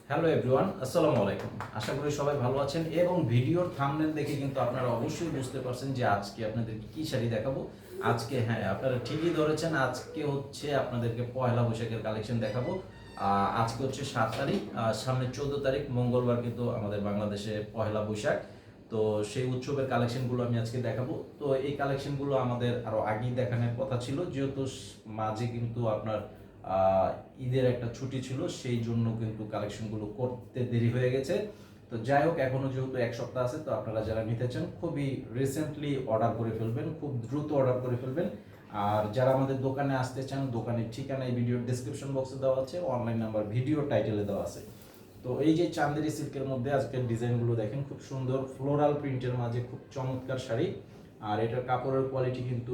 Hello everyone, আসসালামু আলাইকুম। আশা করি সবাই ভালো আছেন এবং ভিডিওর থাম্বনেল দেখে কিন্তু আপনারা অবশ্যই বুঝতে পারছেন যে আজকে আপনাদেরকে কি শাড়ি দেখাবো। আজকে হ্যাঁ, আপনারা ঠিকই ধরেছেন, আজকে হচ্ছে আপনাদেরকে পয়লা বৈশাখের কালেকশন দেখাবো। আজকে হচ্ছে 7 তারিখ, সামনে 14 তারিখ মঙ্গলবার কিন্তু আমাদের বাংলাদেশে পয়লা বৈশাখ। তো সেই উৎসবের কালেকশনগুলো আমি আজকে দেখাবো। তো এই কালেকশনগুলো আমাদের আরও আগেই দেখানোর কথা ছিল, যেহেতু মাঝে কিন্তু আপনার ঈদের একটা ছুটি ছিল, সেই জন্য কিন্তু কালেকশনগুলো করতে দেরি হয়ে গেছে। তো যাই হোক, এখনো যেহেতু এক সপ্তাহ আছে, তো আপনারা যারা নিতে চান খুবই রিসেন্টলি অর্ডার করে ফেলবেন, খুব দ্রুত অর্ডার করে ফেলবেন। আর যারা আমাদের দোকানে আসতে চান, দোকানের ঠিকানা এই ভিডিওর ডেসক্রিপশন বক্সে দেওয়া আছে, অনলাইন নাম্বার ভিডিও টাইটেলে দেওয়া আছে। তো এই যে চান্দেরি সিল্কের মধ্যে আজকের ডিজাইনগুলো দেখেন, খুব সুন্দর ফ্লোরাল প্রিন্টের মাঝে খুব চমৎকার শাড়ি। আর এটার কাপড়ের কোয়ালিটি কিন্তু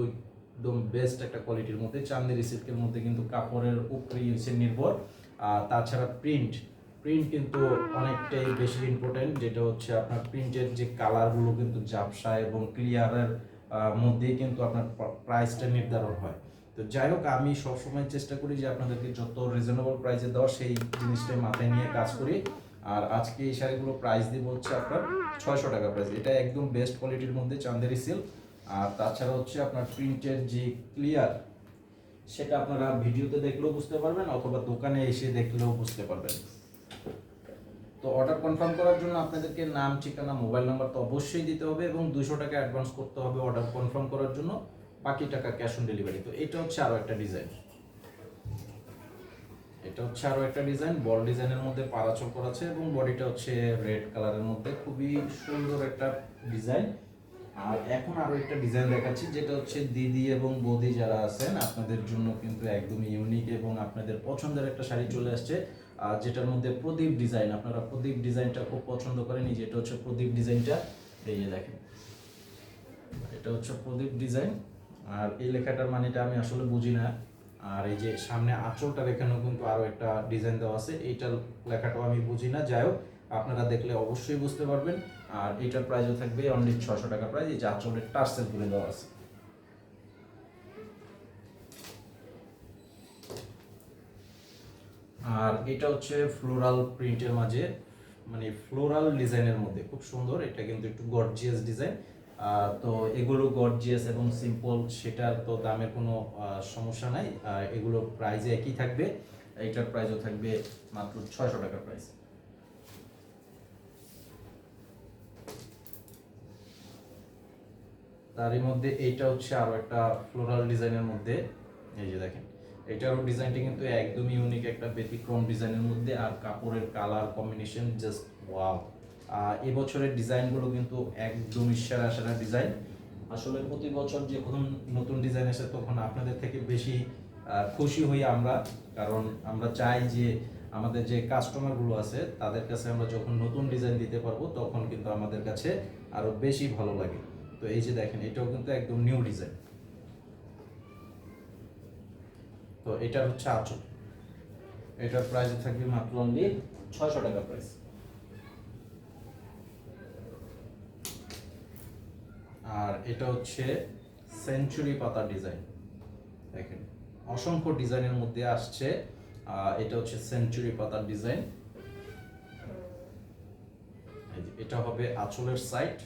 একদম বেস্ট একটা কোয়ালিটির মধ্যে। চান্দেরি সিল্কের মধ্যে কিন্তু কাপড়ের উপরেই হচ্ছে নির্ভর। তাছাড়া প্রিন্ট প্রিন্ট কিন্তু অনেকটাই বেশি ইম্পর্টেন্ট, যেটা হচ্ছে আপনার প্রিন্টের যে কালারগুলো কিন্তু ঝাপসা এবং ক্লিয়ারের মধ্যেই কিন্তু আপনার প্রাইসটা নির্ধারণ হয়। তো যাই হোক, আমি সবসময় চেষ্টা করি যে আপনাদেরকে যত রিজনেবল প্রাইসে দেওয়া, সেই জিনিসটাই মাথায় নিয়ে কাজ করি। আর আজকে এই শাড়িগুলো প্রাইস দিব হচ্ছে আপনার 600 টাকা প্রাইস। এটা একদম বেস্ট কোয়ালিটির মধ্যে চান্দেরি সিল্ক। আর তাছাড়া হচ্ছে আপনার প্রিন্টের যে ক্লিয়ার, সেটা আপনারা ভিডিওতে দেখলেও বুঝতে পারবেন অথবা দোকানে এসে দেখলেও বুঝতে পারবেন। তো অর্ডার কনফার্ম করার জন্য আপনাদেরকে নাম, ঠিকানা, মোবাইল নাম্বার তো অবশ্যই দিতে হবে এবং 200 টাকা অ্যাডভান্স করতে হবে অর্ডার কনফার্ম করার জন্য, বাকি টাকা ক্যাশ অন ডেলিভারি। তো এটা হচ্ছে আরও একটা ডিজাইন, বল ডিজাইনের মধ্যে পারাচল করা আছে এবং বডিটা হচ্ছে রেড কালারের মধ্যে, খুবই সুন্দর একটা ডিজাইন। আর এখন আরো একটা ডিজাইন দেখাচ্ছি, যেটা হচ্ছে দিদি এবং বৌদি যারা আছেন আপনাদের জন্য কিন্তু একদমই ইউনিক এবং আপনাদের পছন্দের একটা শাড়ি চলে আসছে। আর যেটার মধ্যে প্রদীপ ডিজাইন, আপনারা প্রদীপ ডিজাইনটা খুব পছন্দ করেন। এই যে এটা হচ্ছে প্রদীপ ডিজাইনটা, এই যে দেখেন, এটা হচ্ছে প্রদীপ ডিজাইন। আর এই লেখাটার মানেটা আমি আসলে বুঝি না। আর এই যে সামনে আঁচলটার এখানেও কিন্তু আরো একটা ডিজাইন দেওয়া আছে, এইটার লেখাটাও আমি বুঝি না। যাই হোক, আপনারা দেখলে অবশ্যই বুঝতে পারবেন। আর এটার প্রাইসও থাকবে অনলি 600 টাকা প্রাইস। এই যে আঁচলের টার্সেল করে দেওয়া আছে। আর এটা হচ্ছে ফ্লোরাল প্রিন্টের মাঝে, মানে ফ্লোরাল ডিজাইনের মধ্যে খুব সুন্দর। এটা কিন্তু একটু গর্জিয়াস ডিজাইন। তো এগুলো গর্জিয়াস এবং সিম্পল, সেটার তো দামের কোনো সমস্যা নাই। এগুলো প্রাইসে একই থাকবে। এইটার প্রাইসও থাকবে মাত্র 600 টাকা প্রাইস। তারই মধ্যে এইটা হচ্ছে আরো একটা ফ্লোরাল ডিজাইনের মধ্যে, এই যে দেখেন, এটারও ডিজাইনটা কিন্তু একদমই ইউনিক, একটা ব্যতিক্রম ডিজাইনের মধ্যে। আর কাপড়ের কালার কম্বিনেশন জাস্ট ওয়াও। এবছরের ডিজাইনগুলো কিন্তু একদমই সেরা সেরা ডিজাইন। আসলে প্রতি বছর যখন নতুন ডিজাইন আসে, তখন আপনাদের থেকে বেশি খুশি হই আমরা। কারণ আমরা চাই যে আমাদের যে কাস্টমারগুলো আছে, তাদের কাছে আমরা যখন নতুন ডিজাইন দিতে পারবো, তখন কিন্তু আমাদের কাছে আরো বেশি ভালো লাগে। তো এই যে দেখেন, এটাও কিন্তু একদম নিউ ডিজাইন। তো এটা হচ্ছে আঁচল, এটার প্রাইস থাকবে মাত্র অনলি 600 টাকা প্রাইস। আর এটা হচ্ছে সেঞ্চুরি পাতা ডিজাইন, দেখেন অসংখ্য ডিজাইনের মধ্যে আসছে। এটা হচ্ছে সেঞ্চুরি পাতার ডিজাইন। এটা হবে আঁচলের সাইড,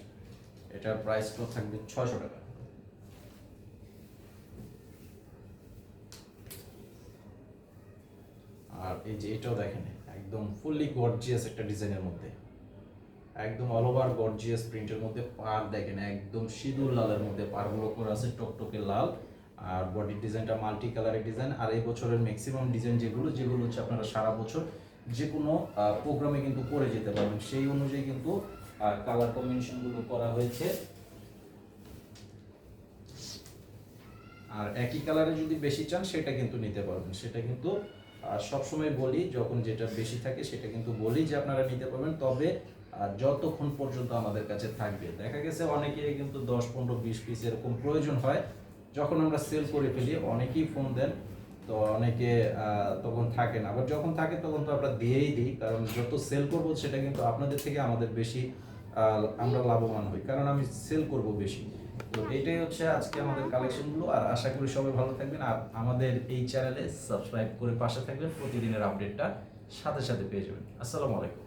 এটার প্রাইসটা থাকবে 600 টাকা। আর এই যে এটাও দেখেন, একদম ফুললি গর্জিয়াস একটা ডিজাইনের মধ্যে, একদম অল ওভার গর্জিয়াস প্রিন্টের মধ্যে। পার দেখেন একদম সিঁদুর লালের মধ্যে পারগুলো করা আছে, টকটকে লাল। আর বডির ডিজাইনটা মাল্টি কালারের ডিজাইন। আর এই বছরের ম্যাক্সিমাম ডিজাইন যেগুলো হচ্ছে আপনারা সারা বছর যে কোনো প্রোগ্রামে কিন্তু পরে যেতে পারবেন, সেই অনুযায়ী কিন্তু কালার কম্বিনেশনগুলো করা হয়েছে। আর একই কালারে যদি বেশি চান, সেটা কিন্তু নিতে পারবেন। সেটা কিন্তু সবসময় বলি, যখন যেটা বেশি থাকে সেটা কিন্তু বলি যে আপনারা নিতে পারবেন, তবে যতক্ষণ পর্যন্ত আমাদের কাছে থাকবে। দেখা গেছে অনেকেরই কিন্তু 10, 15, 20 পিস এরকম প্রয়োজন হয়, যখন আমরা সেল করে ফেলি অনেকেই ফোন দেন, তো অনেকে তখন থাকে না। আবার যখন থাকে তখন তো আমরা দিয়েই দিই, কারণ যত সেল করবো সেটা কিন্তু আপনাদের থেকে আমাদের বেশি আমরা লাভবান হই, কারণ আমি সেল করব বেশি। তো এটাই হচ্ছে আজকে আমাদের কালেকশনগুলো। আর আশা করি সবাই ভালো থাকবেন। আর আমাদের এই চ্যানেলে সাবস্ক্রাইব করে পাশে থাকবেন প্রতিদিনের আপডেটটা সাথে সাথে পেয়ে যাবেন। আসসালামু আলাইকুম।